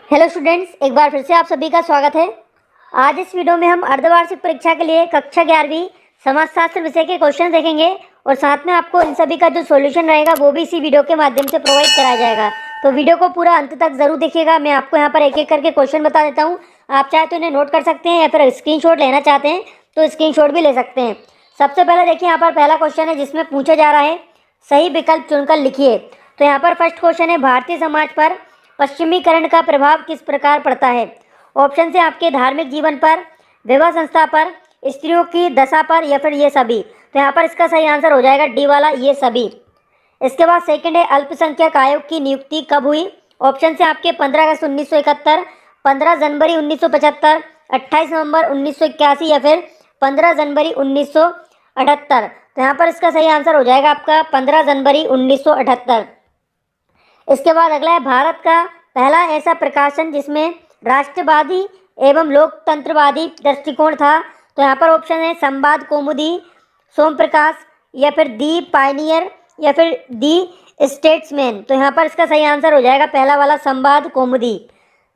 Hello students, एक बार फिर से आप सभी का स्वागत है। आज इस वीडियो में हम अर्धवार्षिक परीक्षा के लिए कक्षा 11वीं समाजशास्त्र विषय के क्वेश्चन देखेंगे और साथ में आपको इन सभी का जो सॉल्यूशन रहेगा वो भी इसी वीडियो के माध्यम से प्रोवाइड कराया जाएगा। तो वीडियो को पूरा अंत तक जरूर देखिएगा। मैं आपको यहाँ पर एक एक करके क्वेश्चन बता देता हूँ। आप चाहे तो इन्हें नोट कर सकते हैं या फिर स्क्रीनशॉट लेना चाहते हैं तो स्क्रीनशॉट भी ले सकते हैं। सबसे पहले देखिए, यहाँ पर पहला क्वेश्चन है जिसमें पूछा जा रहा है सही विकल्प चुनकर लिखिए। तो यहाँ पर फर्स्ट क्वेश्चन है, भारतीय समाज पर पश्चिमीकरण का प्रभाव किस प्रकार पड़ता है। ऑप्शन से आपके धार्मिक जीवन पर, विवाह संस्था पर, स्त्रियों की दशा पर या फिर ये सभी। तो यहाँ पर इसका सही आंसर हो जाएगा डी वाला, ये सभी। इसके बाद सेकंड है, अल्पसंख्यक आयोग की नियुक्ति कब हुई। ऑप्शन से आपके 15 अगस्त 1971, 15 जनवरी 1975, 28 नवंबर 1981 या फिर 15 जनवरी 1978। तो यहाँ पर इसका सही आंसर हो जाएगा आपका 15 जनवरी 1978। इसके बाद अगला है, भारत का पहला ऐसा प्रकाशन जिसमें राष्ट्रवादी एवं लोकतंत्रवादी दृष्टिकोण था। तो यहाँ पर ऑप्शन है संवाद कौमुदी, सोम प्रकाश या फिर दी पायनियर या फिर दी स्टेट्समैन। तो यहाँ पर इसका सही आंसर हो जाएगा पहला वाला, संवाद कौमुदी।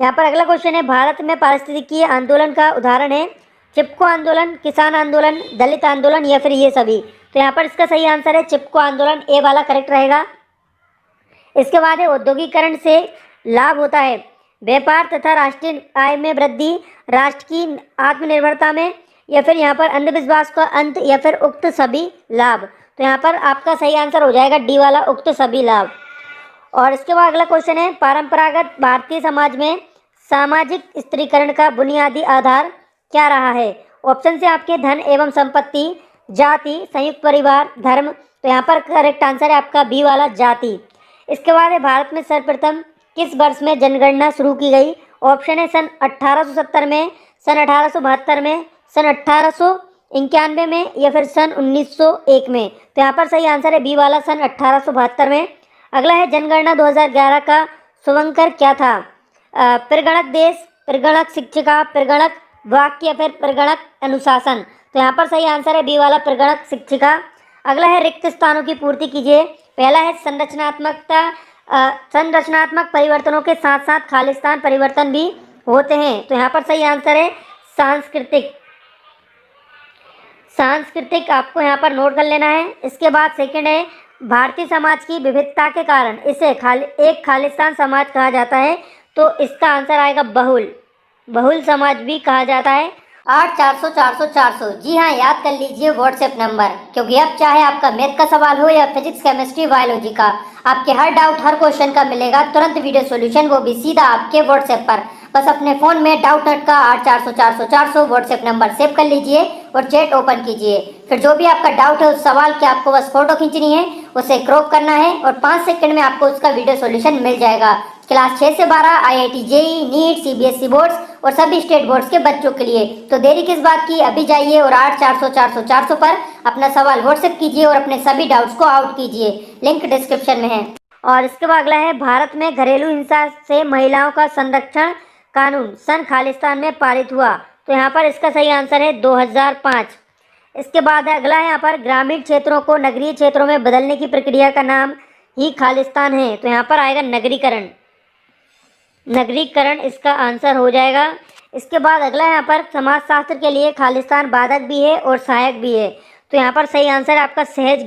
यहाँ पर अगला क्वेश्चन है, भारत में पारिस्थितिकीय आंदोलन का उदाहरण है चिपको आंदोलन, किसान आंदोलन, दलित आंदोलन या फिर ये सभी। तो यहाँ पर इसका सही आंसर है चिपको आंदोलन, ए वाला करेक्ट रहेगा। इसके बाद है, औद्योगिकरण से लाभ होता है व्यापार तथा राष्ट्रीय आय में वृद्धि, राष्ट्र की आत्मनिर्भरता में या फिर यहाँ पर अंधविश्वास का अंत या फिर उक्त सभी लाभ। तो यहाँ पर आपका सही आंसर हो जाएगा डी वाला, उक्त सभी लाभ। और इसके बाद अगला क्वेश्चन है, परंपरागत भारतीय समाज में सामाजिक स्त्रीकरण का बुनियादी आधार क्या रहा है। ऑप्शन से आपके धन एवं संपत्ति, जाति, संयुक्त परिवार, धर्म। तो यहाँ पर करेक्ट आंसर है आपका बी वाला, जाति। इसके बाद है, भारत में सर्वप्रथम किस वर्ष में जनगणना शुरू की गई। ऑप्शन है सन 1870 में, सन 1872 में, सन 1891 में या फिर सन 1901 में। तो यहाँ पर सही आंसर है बी वाला, सन 1872 में। अगला है, जनगणना 2011 का शुभंकर क्या था। प्रगणक देश, प्रगणक शिक्षिका, प्रगणक वाक्य या फिर प्रगणक अनुशासन। तो यहाँ पर सही आंसर है बी वाला, प्रगणक शिक्षिका। अगला है, रिक्त स्थानों की पूर्ति कीजिए। पहला है संरचनात्मक परिवर्तनों के साथ साथ खालिस्तान परिवर्तन भी होते हैं। तो यहाँ पर सही आंसर है सांस्कृतिक आपको यहाँ पर नोट कर लेना है। इसके बाद सेकंड है, भारतीय समाज की विविधता के कारण इसे एक खालिस्तान समाज कहा जाता है। तो इसका आंसर आएगा बहुल समाज भी कहा जाता है। 8400 जी हाँ, याद कर लीजिए व्हाट्सएप नंबर, क्योंकि अब चाहे आपका मैथ का सवाल हो या फिजिक्स, केमिस्ट्री, बायोलॉजी का, आपके हर डाउट हर क्वेश्चन का मिलेगा तुरंत वीडियो सॉल्यूशन, वो भी सीधा आपके व्हाट्सएप पर। बस अपने फ़ोन में डाउट नट का 8400 व्हाट्सएप नंबर सेव कर लीजिए और चैट ओपन कीजिए। फिर जो भी आपका डाउट है उस सवाल की आपको बस फोटो खींचनी है, उसे क्रॉप करना है और 5 सेकंड में आपको उसका वीडियो सॉल्यूशन मिल जाएगा। क्लास 6 से 12 IIT JEE NEET CBSE boards और सभी स्टेट बोर्ड्स के बच्चों के लिए। तो देरी किस बात की, अभी जाइए और 8400 पर अपना सवाल व्हाट्सएप कीजिए और अपने सभी डाउट्स को आउट कीजिए। लिंक डिस्क्रिप्शन में है। और इसके बाद अगला है, भारत में घरेलू हिंसा से महिलाओं का संरक्षण कानून सन खालिस्तान में पारित हुआ। तो यहाँ पर इसका सही आंसर है 2005। इसके बाद अगला है, यहाँ पर ग्रामीण क्षेत्रों को नगरीय क्षेत्रों में बदलने की प्रक्रिया का नाम ही खालिस्तान है। तो यहाँ पर आएगा नगरीकरण इसका आंसर हो जाएगा। इसके बाद अगला यहाँ पर, समाजशास्त्र के लिए खालिस्तान बाधक भी है और सहायक भी है। तो यहाँ पर सही आंसर है आपका सहज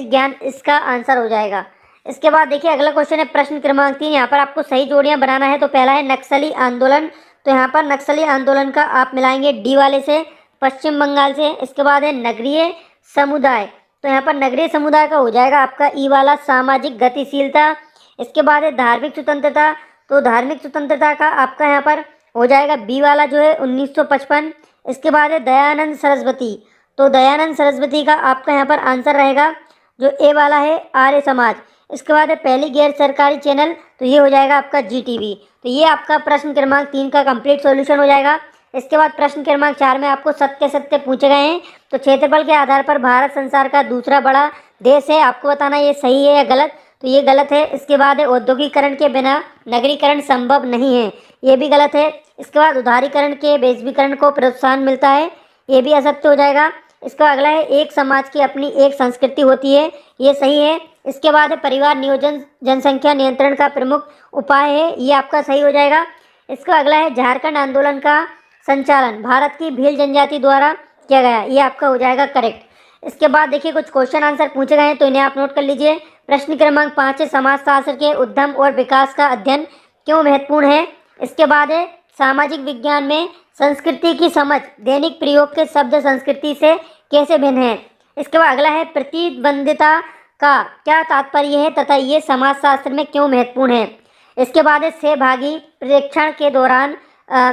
ज्ञान इसका आंसर हो जाएगा। इसके बाद देखिए अगला क्वेश्चन है, प्रश्न क्रमांक 3। यहाँ पर आपको सही जोड़ियां बनाना है। तो पहला है नक्सली आंदोलन। तो यहाँ पर नक्सली आंदोलन का आप मिलाएंगे डी वाले से, पश्चिम बंगाल से। इसके बाद है नगरीय समुदाय। तो यहाँ पर नगरीय समुदाय का हो जाएगा आपका ई वाला, सामाजिक गतिशीलता। इसके बाद है धार्मिक स्वतंत्रता। तो धार्मिक स्वतंत्रता का आपका यहाँ पर हो जाएगा बी वाला जो है 1955। इसके बाद है दयानंद सरस्वती। तो दयानंद सरस्वती का आपका यहाँ पर आंसर रहेगा जो ए वाला है, आर्य समाज। इसके बाद है पहली गैर सरकारी चैनल। तो ये हो जाएगा आपका GTV। तो ये आपका प्रश्न क्रमांक 3 का कंप्लीट सॉल्यूशन हो जाएगा। इसके बाद प्रश्न क्रमांक 4 में आपको सत्य पूछे गए हैं। तो क्षेत्रफल के आधार पर भारत संसार का दूसरा बड़ा देश है। आपको बताना ये सही है या गलत। तो ये गलत है। इसके बाद है, औद्योगिकरण के बिना नगरीकरण संभव नहीं है। ये भी गलत है। इसके बाद उदारीकरण के वैश्वीकरण को प्रोत्साहन मिलता है। ये भी असत्य हो जाएगा। इसका अगला है, एक समाज की अपनी एक संस्कृति होती है। ये सही है। इसके बाद है परिवार नियोजन जनसंख्या नियंत्रण का प्रमुख उपाय है, ये आपका सही हो जाएगा। इसका अगला है झारखंड आंदोलन का संचालन भारत की भील जनजाति द्वारा किया गया, ये आपका हो जाएगा करेक्ट। इसके बाद देखिए कुछ क्वेश्चन आंसर पूछे गए हैं तो इन्हें आप नोट कर लीजिए। प्रश्न क्रमांक 5 है समाजशास्त्र के उद्यम और विकास का अध्ययन क्यों महत्वपूर्ण है। इसके बाद है सामाजिक विज्ञान में संस्कृति की समझ दैनिक प्रयोग के शब्द संस्कृति से कैसे भिन्न है। इसके बाद अगला है प्रतिद्वंदिता का क्या तात्पर्य है तथा ये समाजशास्त्र में क्यों महत्वपूर्ण है। इसके बाद है सहभागी परीक्षण के दौरान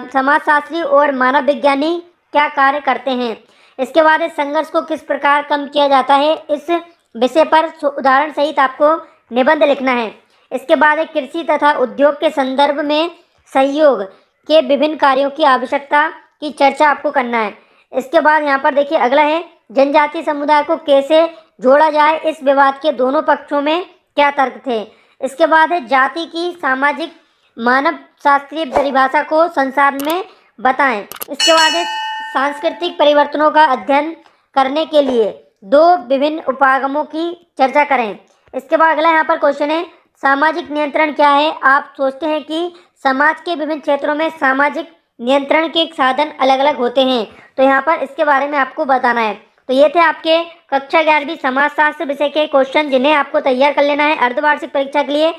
समाजशास्त्री और मानव विज्ञानी क्या कार्य करते हैं। इसके बाद है संघर्ष को किस प्रकार कम किया जाता है, इस विषय पर उदाहरण सहित आपको निबंध लिखना है। इसके बाद है कृषि तथा उद्योग के संदर्भ में सहयोग के विभिन्न कार्यों की आवश्यकता की चर्चा आपको करना है। इसके बाद यहाँ पर देखिए अगला है जनजातीय समुदाय को कैसे जोड़ा जाए, इस विवाद के दोनों पक्षों में क्या तर्क थे। इसके बाद है जाति की सामाजिक मानव शास्त्रीय परिभाषा को संसार में बताएं। इसके बाद है सांस्कृतिक परिवर्तनों का अध्ययन करने के लिए दो विभिन्न उपागमों की चर्चा करें। इसके बाद अगला यहाँ पर क्वेश्चन है सामाजिक नियंत्रण क्या है। आप सोचते हैं कि समाज के विभिन्न क्षेत्रों में सामाजिक नियंत्रण के साधन अलग अलग होते हैं, तो यहाँ पर इसके बारे में आपको बताना है। तो ये थे आपके कक्षा 11वीं समाजशास्त्र विषय के क्वेश्चन जिन्हें आपको तैयार कर लेना है अर्धवार्षिक परीक्षा के लिए।